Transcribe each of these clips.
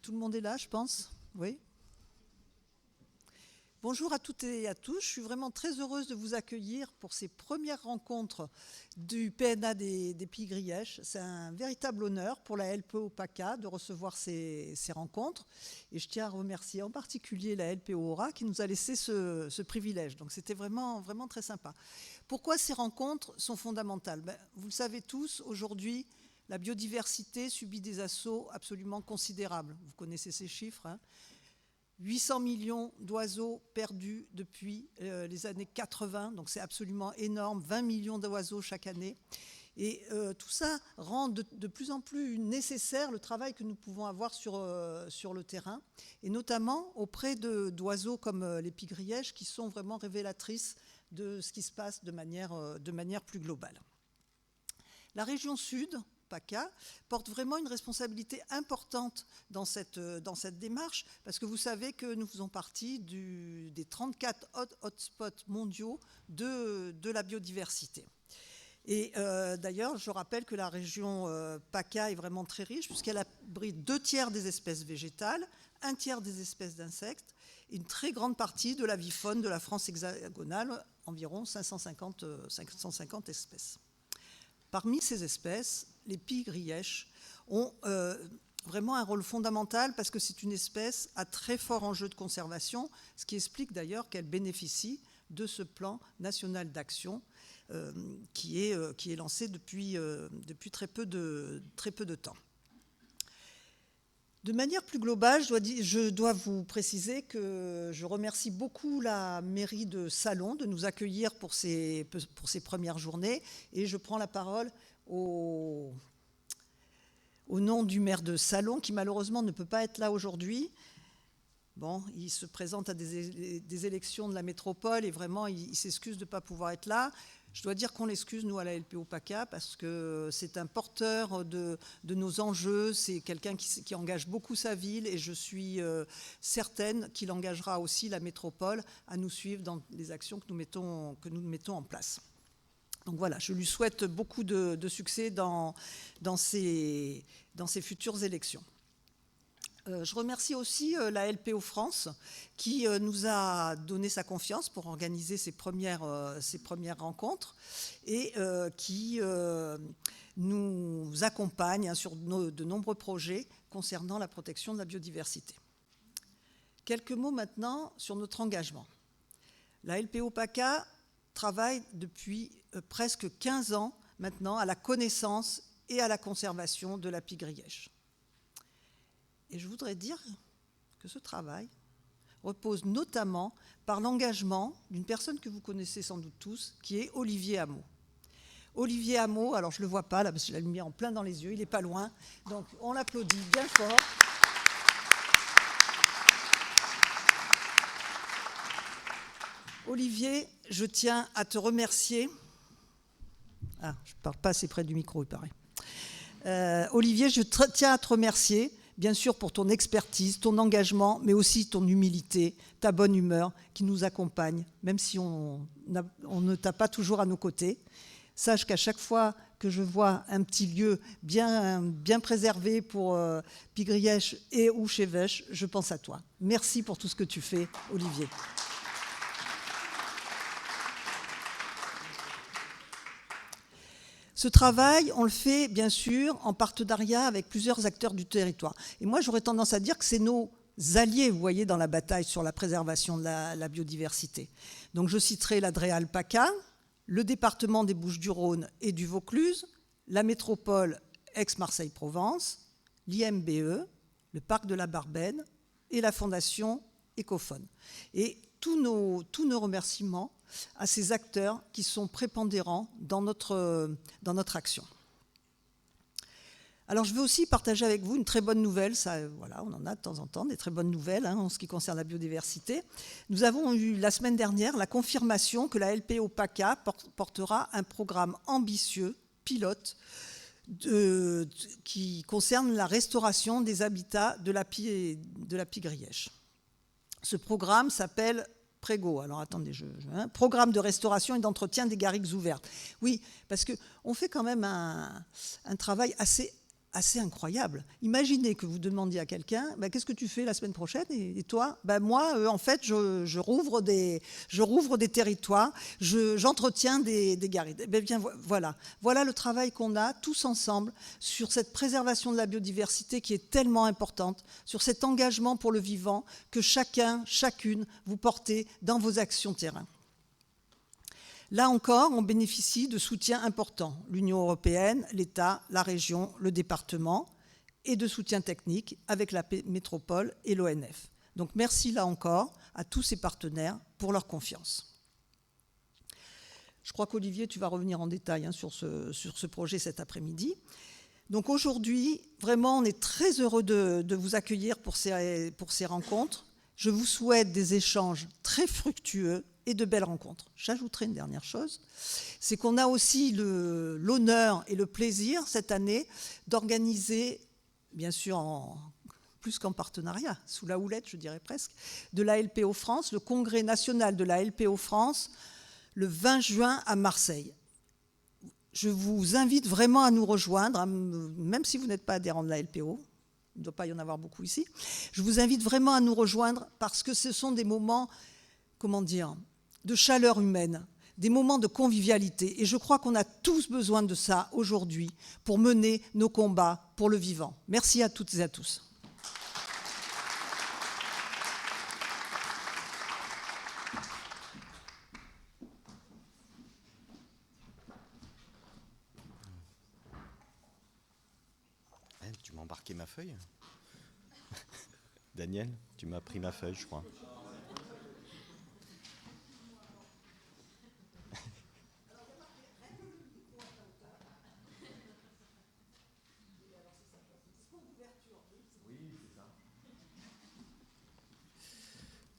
Tout le monde est là, je pense. Oui. Bonjour à toutes et à tous. Je suis vraiment très heureuse de vous accueillir pour ces premières rencontres du PNA des Pays Grièches. C'est un véritable honneur pour la LPO PACA de recevoir ces rencontres. Et je tiens à remercier en particulier la LPO Aura qui nous a laissé ce privilège. Donc c'était vraiment, vraiment très sympa. Pourquoi ces rencontres sont fondamentales ? Vous le savez tous, aujourd'hui, la biodiversité subit des assauts absolument considérables. Vous connaissez ces chiffres, hein ? 800 millions d'oiseaux perdus depuis les années 80, donc c'est absolument énorme, 20 millions d'oiseaux chaque année. Et tout ça rend de plus en plus nécessaire le travail que nous pouvons avoir sur le terrain, et notamment auprès d'oiseaux comme les pies grièches qui sont vraiment révélatrices de ce qui se passe de manière plus globale. La région sud, PACA, porte vraiment une responsabilité importante dans cette démarche, parce que vous savez que nous faisons partie des 34 hotspots mondiaux de la biodiversité. Et d'ailleurs, je rappelle que la région PACA est vraiment très riche, puisqu'elle abrite 2/3 des espèces végétales, 1/3 des espèces d'insectes, et une très grande partie de la vie faune de la France hexagonale, environ 550 espèces. Parmi ces espèces, les pies grièches ont vraiment un rôle fondamental parce que c'est une espèce à très fort enjeu de conservation, ce qui explique d'ailleurs qu'elle bénéficie de ce plan national d'action qui est lancé depuis très peu de temps. De manière plus globale, je dois vous préciser que je remercie beaucoup la mairie de Salon de nous accueillir pour ces premières journées, et je prends la parole au nom du maire de Salon, qui malheureusement ne peut pas être là aujourd'hui. Bon, il se présente à des élections de la métropole et vraiment, il s'excuse de ne pas pouvoir être là. Je dois dire qu'on l'excuse, nous, à la LPO PACA, parce que c'est un porteur de nos enjeux, c'est quelqu'un qui engage beaucoup sa ville, et je suis certaine qu'il engagera aussi la métropole à nous suivre dans les actions que nous mettons en place. Donc voilà, je lui souhaite beaucoup de succès dans ces futures élections. Je remercie aussi la LPO France qui nous a donné sa confiance pour organiser ces premières rencontres et qui nous accompagne sur de nombreux projets concernant la protection de la biodiversité. Quelques mots maintenant sur notre engagement. La LPO PACA travaille depuis presque 15 ans maintenant à la connaissance et à la conservation de la pie grièche. Et je voudrais dire que ce travail repose notamment par l'engagement d'une personne que vous connaissez sans doute tous, qui est Olivier Hameau. Olivier Hameau, alors je ne le vois pas là, parce que j'ai la lumière en plein dans les yeux, il n'est pas loin, donc on l'applaudit bien fort. Olivier, je tiens à te remercier. Ah, je ne parle pas assez près du micro, il paraît. Olivier, je tiens à te remercier, bien sûr pour ton expertise, ton engagement, mais aussi ton humilité, ta bonne humeur qui nous accompagne, même si on ne t'a pas toujours à nos côtés. Sache qu'à chaque fois que je vois un petit lieu bien préservé pour Pies Grièches et ou Chevêche, je pense à toi. Merci pour tout ce que tu fais, Olivier. Ce travail, on le fait bien sûr en partenariat avec plusieurs acteurs du territoire. Et moi, j'aurais tendance à dire que c'est nos alliés, vous voyez, dans la bataille sur la préservation de la biodiversité. Donc je citerai la DREAL PACA, le département des Bouches-du-Rhône et du Vaucluse, la métropole Aix-Marseille-Provence, l'IMBE, le parc de la Barbenne et la fondation Ecophone. Et tous nos remerciements à ces acteurs qui sont prépondérants dans notre action. Alors je veux aussi partager avec vous une très bonne nouvelle, ça, voilà, on en a de temps en temps, des très bonnes nouvelles en ce qui concerne la biodiversité. Nous avons eu la semaine dernière la confirmation que la LPO PACA portera un programme ambitieux, pilote, qui concerne la restauration des habitats de la pie grièche. Ce programme s'appelle Prégo. Alors attendez, programme de restauration et d'entretien des garrigues ouvertes. Oui, parce qu'on fait quand même un travail assez assez incroyable. Imaginez que vous demandiez à quelqu'un « Qu'est-ce que tu fais la semaine prochaine ?» Et toi, moi, en fait, je rouvre des territoires, j'entretiens des garrides. Bien, voilà le travail qu'on a tous ensemble sur cette préservation de la biodiversité qui est tellement importante, sur cet engagement pour le vivant que chacun, chacune, vous portez dans vos actions terrain. Là encore, on bénéficie de soutiens importants, l'Union européenne, l'État, la région, le département, et de soutien technique avec la métropole et l'ONF. Donc merci là encore à tous ces partenaires pour leur confiance. Je crois qu'Olivier, tu vas revenir en détail sur ce projet cet après-midi. Donc aujourd'hui, vraiment, on est très heureux de vous accueillir pour ces rencontres. Je vous souhaite des échanges très fructueux et de belles rencontres. J'ajouterai une dernière chose, c'est qu'on a aussi l'honneur et le plaisir cette année d'organiser, bien sûr plus qu'en partenariat, sous la houlette, je dirais presque, de la LPO France, le congrès national de la LPO France, le 20 juin à Marseille. Je vous invite vraiment à nous rejoindre, même si vous n'êtes pas adhérent de la LPO, il ne doit pas y en avoir beaucoup ici, je vous invite vraiment à nous rejoindre parce que ce sont des moments, de chaleur humaine, des moments de convivialité. Et je crois qu'on a tous besoin de ça aujourd'hui pour mener nos combats pour le vivant. Merci à toutes et à tous. Tu m'as embarqué ma feuille. Daniel, tu m'as pris ma feuille, je crois.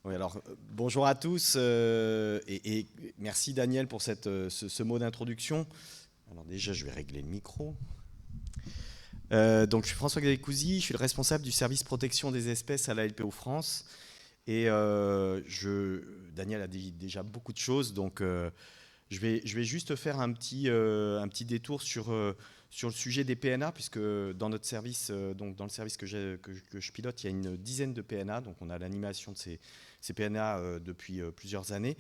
Oui, alors, bonjour à tous et merci Daniel pour ce mot d'introduction. Alors déjà, je vais régler le micro. Donc, je suis François-Xavier Couzy, je suis le responsable du service protection des espèces à la LPO France. Et Daniel a dit déjà beaucoup de choses, donc je vais juste faire un petit détour sur le sujet des PNA, puisque dans notre service, donc dans le service que je pilote, il y a une dizaine de PNA, donc on a l'animation de ces PNA depuis plusieurs années.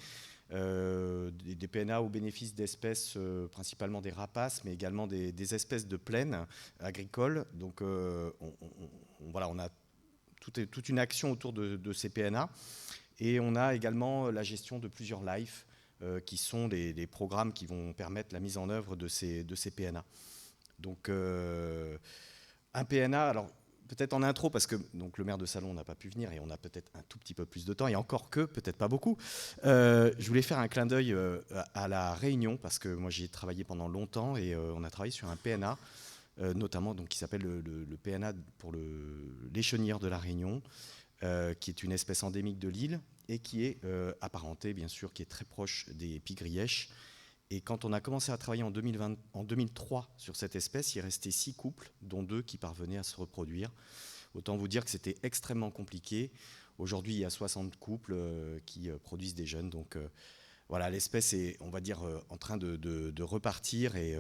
Des PNA au bénéfice d'espèces, principalement des rapaces, mais également des espèces de plaine agricoles. Donc on a toute une action autour de ces PNA. Et on a également la gestion de plusieurs LIFE, qui sont des programmes qui vont permettre la mise en œuvre de ces PNA. Donc un PNA, alors peut-être en intro, parce que donc, le maire de Salon n'a pas pu venir et on a peut-être un tout petit peu plus de temps, et encore que, peut-être pas beaucoup. Je voulais faire un clin d'œil à la Réunion, parce que moi j'y ai travaillé pendant longtemps et on a travaillé sur un PNA, notamment donc, qui s'appelle le PNA pour l'échenilleur de la Réunion, qui est une espèce endémique de l'île et qui est apparentée, bien sûr, qui est très proche des pie-grièches. Et quand on a commencé à travailler en 2003 sur cette espèce, il restait 6 couples, dont 2 qui parvenaient à se reproduire. Autant vous dire que c'était extrêmement compliqué. Aujourd'hui, il y a 60 couples qui produisent des jeunes. Donc voilà, l'espèce est, on va dire, en train de repartir. Et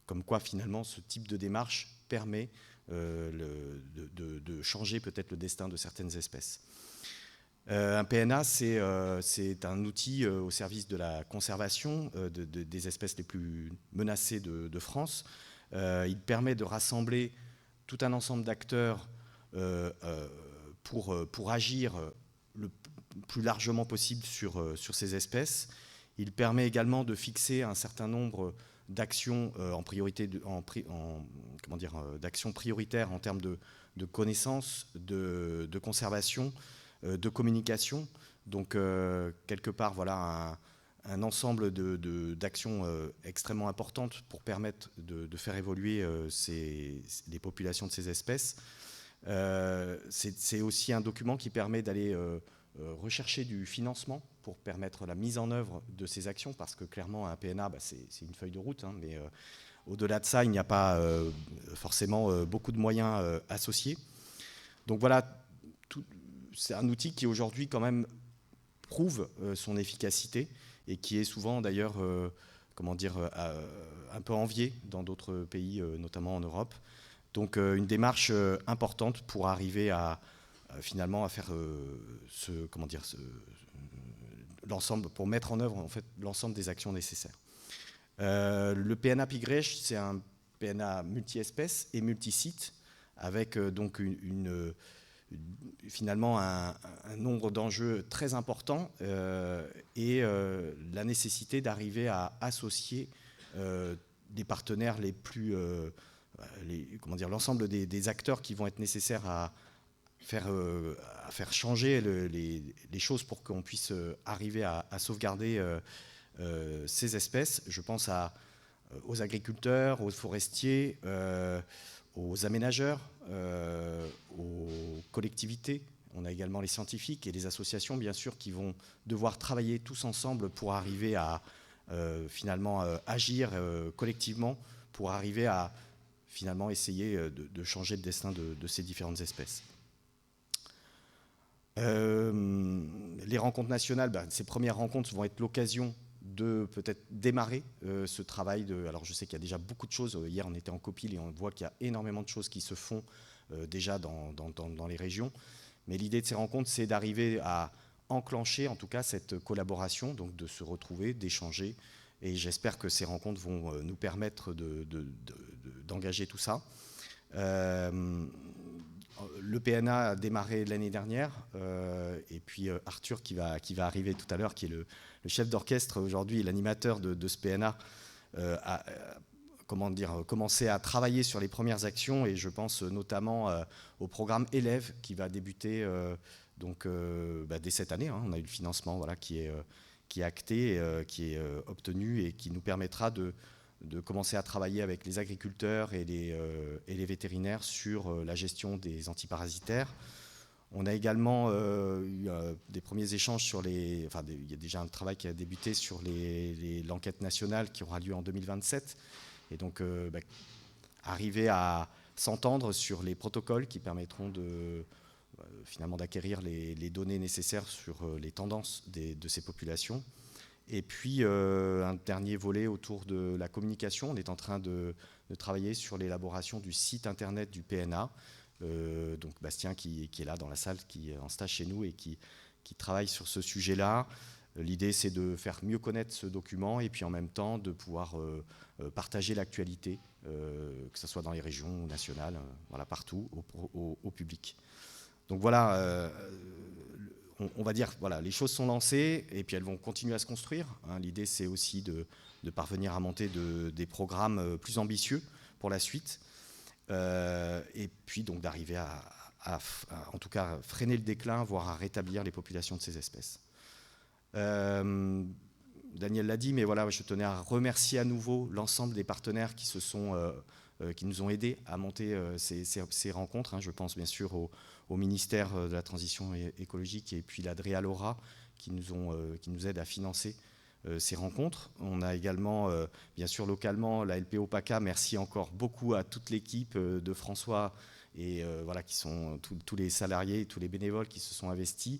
comme quoi, finalement, ce type de démarche permet de changer peut-être le destin de certaines espèces. Un PNA, c'est un outil au service de la conservation des espèces les plus menacées de France. Il permet de rassembler tout un ensemble d'acteurs pour agir le plus largement possible sur ces espèces. Il permet également de fixer un certain nombre d'actions d'actions prioritaires en termes de connaissances, de conservation, de communication. Donc quelque part, voilà un ensemble d'actions extrêmement importantes pour permettre de faire évoluer les populations de ces espèces. C'est aussi un document qui permet d'aller rechercher du financement pour permettre la mise en œuvre de ces actions, parce que clairement un PNA, c'est une feuille de route, hein, mais au-delà de ça, il n'y a pas forcément beaucoup de moyens associés. Donc voilà, c'est un outil qui aujourd'hui quand même prouve son efficacité et qui est souvent d'ailleurs un peu envié dans d'autres pays, notamment en Europe. Donc une démarche importante pour arriver à finalement à faire l'ensemble, pour mettre en œuvre en fait l'ensemble des actions nécessaires. Le PNA Pigrèche, c'est un PNA multi-espèces et multi-sites, avec donc finalement un nombre d'enjeux très important et la nécessité d'arriver à associer des partenaires les plus, l'ensemble des acteurs qui vont être nécessaires à faire changer les choses pour qu'on puisse arriver à sauvegarder ces espèces. Je pense aux agriculteurs, aux forestiers, aux aménageurs, aux collectivités. On a également les scientifiques et les associations, bien sûr, qui vont devoir travailler tous ensemble pour arriver à finalement agir collectivement, pour arriver à finalement essayer de changer le destin de ces différentes espèces. Les rencontres nationales, ces premières rencontres vont être l'occasion de peut-être démarrer ce travail. Alors je sais qu'il y a déjà beaucoup de choses. Hier on était en Copil et on voit qu'il y a énormément de choses qui se font déjà dans les régions. Mais l'idée de ces rencontres, c'est d'arriver à enclencher en tout cas cette collaboration, donc de se retrouver, d'échanger. Et j'espère que ces rencontres vont nous permettre d'engager tout ça. Le PNA a démarré l'année dernière, et puis Arthur qui va arriver tout à l'heure, qui est le chef d'orchestre aujourd'hui, l'animateur de ce PNA, a commencé à travailler sur les premières actions, et je pense notamment au programme Élèves qui va débuter dès cette année. On a eu le financement qui est acté, qui est obtenu et qui nous permettra de commencer à travailler avec les agriculteurs et les vétérinaires sur la gestion des antiparasitaires. On a également eu des premiers échanges il y a déjà un travail qui a débuté sur l'enquête nationale qui aura lieu en 2027. Et donc, arriver à s'entendre sur les protocoles qui permettront finalement d'acquérir les données nécessaires sur les tendances de ces populations. Et puis, un dernier volet autour de la communication. On est en train de travailler sur l'élaboration du site internet du PNA. Donc Bastien qui est là dans la salle, qui est en stage chez nous et qui travaille sur ce sujet-là. L'idée, c'est de faire mieux connaître ce document et puis en même temps de pouvoir partager l'actualité, que ce soit dans les régions nationales, partout, au public. Donc voilà, on va dire, les choses sont lancées et puis elles vont continuer à se construire. L'idée, c'est aussi de parvenir à monter des programmes plus ambitieux pour la suite. Et puis donc d'arriver à en tout cas freiner le déclin, voire à rétablir les populations de ces espèces. Daniel l'a dit, mais voilà, je tenais à remercier à nouveau l'ensemble des partenaires qui nous ont aidés à monter ces rencontres. Je pense bien sûr au ministère de la Transition écologique et puis l'Adria Laura qui nous aident à financer ces rencontres. On a également, bien sûr, localement, la LPO PACA. Merci encore beaucoup à toute l'équipe de François et qui sont tous les salariés et tous les bénévoles qui se sont investis.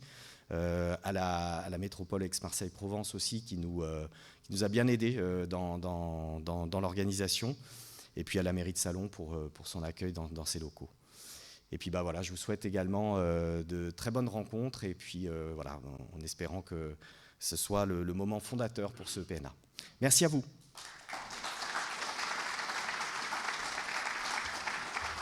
À la métropole Aix-Marseille-Provence aussi, qui nous a bien aidés dans l'organisation. Et puis à la mairie de Salon pour son accueil dans ses locaux. Et puis je vous souhaite également de très bonnes rencontres et puis en espérant que ce soit le moment fondateur pour ce PNA. Merci à vous.